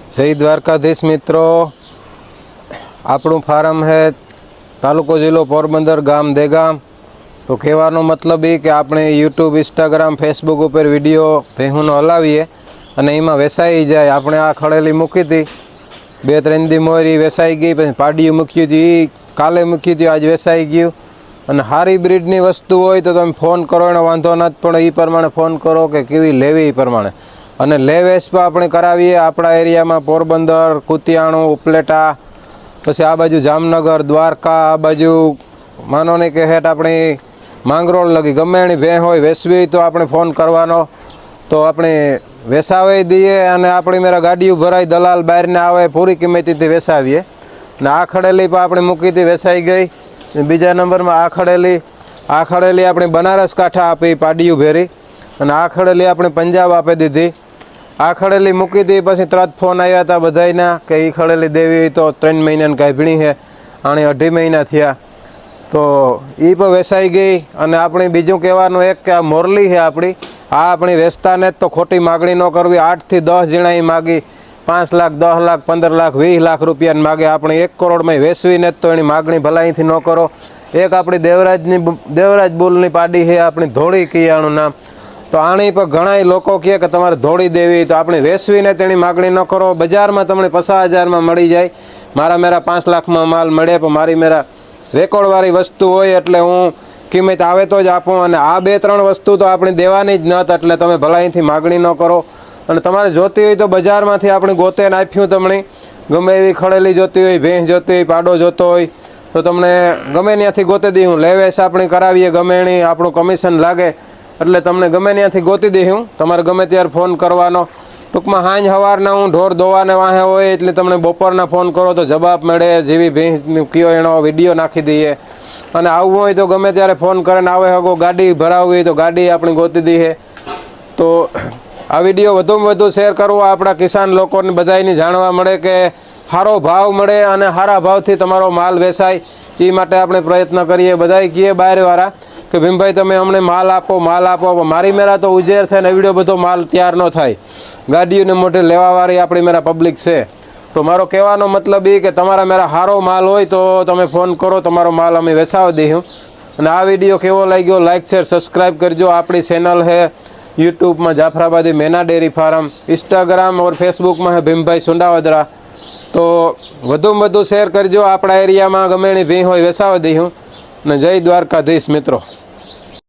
जय द्वारकाधीश मित्रों, આપણું ફાર્મ है तालुको जिलो पोरबंदर गाम देगाम। तो कहेવાનો मतलब એ કે આપણે यूट्यूब इंस्टाग्राम फेसबुक पर विडियो ભેહુંનો હલાવીએ અને એમાં વેસાઈ જાય। આપણે આ ખડેલી મૂકી હતી, 2-3 દી મોરી વેસાઈ ગઈ, પછી પાડિયું મૂક્યું હતું, કાલે મૂક્યું હતું, આજ વેસાઈ ગયું। અને સારી બ્રીડની વસ્તુ હોય તો તમે ફોન કરો, એનો વાંધો નથી, પણ એ પ્રમાણે ફોન કરો કે કેવી લેવી એ પ્રમાણે। અને લે વેચવા આપણે કરાવીએ આપણા એરિયામાં પોરબંદર, કુતિયાણું, ઉપલેટા, પછી આ બાજુ જામનગર, દ્વારકા, આ બાજુ માનો ને કે હેઠ આપણી માંગરોળ લગી ગમે એની ભેં હોય વેચવી તો આપણે ફોન કરવાનો, તો આપણે વેસાવી દઈએ। અને આપણી મેરા ગાડીઓ ભરાઈ, દલાલ બહારને આવે, પૂરી કિંમતીથી વેસાવીએ। અને આ ખડેલી પણ આપણે મૂકી હતી, વેસાઈ ગઈ। બીજા નંબરમાં આ ખડેલી આપણે બનારસ કાંઠા આપી, પાડિયું ભેરી। અને આ ખડેલી આપણે પંજાબ આપી દીધી। આ ખડેલી મૂકી હતી, પછી તરત ફોન આવ્યા હતા બધાયના કે એ ખડેલી દેવી હોય તો 3 મહિનાની કાઢણી છે, આણે 2.5 મહિના થયા, તો એ પણ વેસાઈ ગઈ। અને આપણે બીજું કહેવાનું એક કે આ મોરલી છે આપણી, આ આપણી વેચતાને જ તો ખોટી માગણી ન કરવી। 8 થી 10 જણા એ માગી 5 લાખ, 10 લાખ, 15 લાખ, 20 લાખ રૂપિયાની માગે। આપણે 1 કરોડમાં વેચવીને જ તો એની માગણી ભલાઈથી ન કરો। એક આપણી દેવરાજ બુલની પાડી છે, આપણી ધોળી કિયાણું નામ, તો આની પર ઘણા લોકો કહે કે તમારે ધોળી દેવી, તો આપણે વેચવીને તેની માગણી ન કરો। બજારમાં તમને 50,000માં મળી જાય, મારા મેરા 5 લાખમાં માલ મળે, પણ મારી મેરા રેકોર્ડવાળી વસ્તુ હોય એટલે હું કિંમત આવે તો જ આપું। અને આ 2-3 વસ્તુ તો આપણે દેવાની જ નથી, એટલે તમે ભલાઈથી માગણી ન કરો। અને તમારે જોતી હોય તો બજારમાંથી આપણે ગોતે નાખ્યું, તમને ગમે એવી ખડેલી જોતી હોય, ભેંસ જોતી હોય, પાડો જોતો હોય તો તમને ગમે ત્યાંથી ગોતી દઉં। લેવેસ આપણે કરાવીએ, ગમે એની આપણું કમિશન લાગે એટલે તમને ગમે ત્યાંથી ગોતી દઉં। તમારે ગમે ત્યારે ફોન કરવાનો। ટૂંકમાં સાંજ સવારના હું ઢોર ધોવાને વાહે હોય એટલે તમને બપોરના ફોન કરો તો જવાબ મળે, જેવી ભેંસ કયો એનો વિડીયો નાખી દઈએ। અને આવવું હોય તો ગમે ત્યારે ફોન કરીને આવે શકો, ગાડી ભરાવવી હોય તો ગાડી આપણે ગોતી દઈએ। તો આ વિડીયો વધુમાં વધુ શેર કરવો, આપણા કિસાન લોકોને બધાને જાણવા મળે કે સારો ભાવ મળે અને સારા ભાવથી તમારો માલ વેચાય, એ માટે આપણે પ્રયત્ન કરીએ। બધાય કહીએ બહારવાળા કે ભીમભાઈ તમે અમને માલ આપો, માલ આપો, મારી મેરા તો ઉજેર થાય ને એવડો બધો માલ તૈયાર ન થાય। ગાડીઓને મોઢે લેવાવાળી આપણી મેરા પબ્લિક છે। તો મારો કહેવાનો મતલબ એ કે તમારા મેરા સારો માલ હોય તો તમે ફોન કરો, તમારો માલ અમે વેચાવી દઈશું। અને આ વિડીયો કેવો લાગ્યો, લાઇક શેર સબસ્ક્રાઈબ કરજો। આપણી ચેનલ છે यूट्यूब में जाफराबादी मैना डेयरी फार्म, इंस्टाग्राम और फेसबुक में है भीमभाई सुंडावदरा। तो વધુ શેર કરજો। આપણા એરિયામાં ગમે એની ભેં હોય વેચાવી દઈશું। ને જય દ્વારકાધીશ મિત્રો।